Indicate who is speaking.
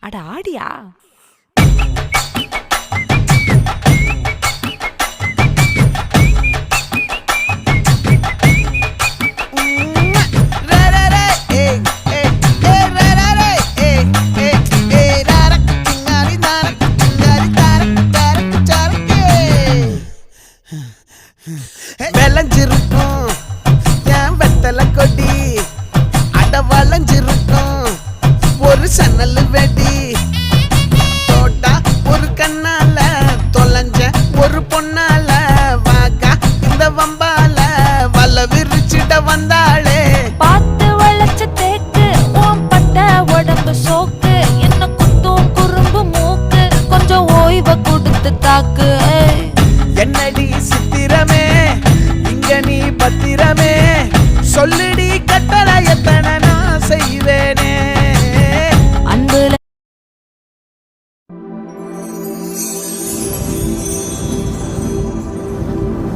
Speaker 1: அட ஆடியா?
Speaker 2: விளைஞ்சிருக்கும் என் வெத்தலை கொடி, அட வளைஞ்சிருக்கும் ஒரு சன்னல் வெடி. தோட்டா ஒரு கண்ணால தொலைஞ்ச ஒரு பொண்ணால வாக்கா இந்த வம்பால வல விரிச்சிட வந்தாளே.
Speaker 1: பார்த்து வளைச்ச தேக்கு ஓம் பட்ட உடம்பு சோக்கு, என்ன குத்தும் குறும்பு மூக்கு, கொஞ்சம் ஓய்வை கொடுத்து தாக்கு.
Speaker 2: என்னடி சித்திரமே இங்க நீ பத்திரமே, சொல்லுடி கட்டளை எத்தனை நான் செய்வேன்.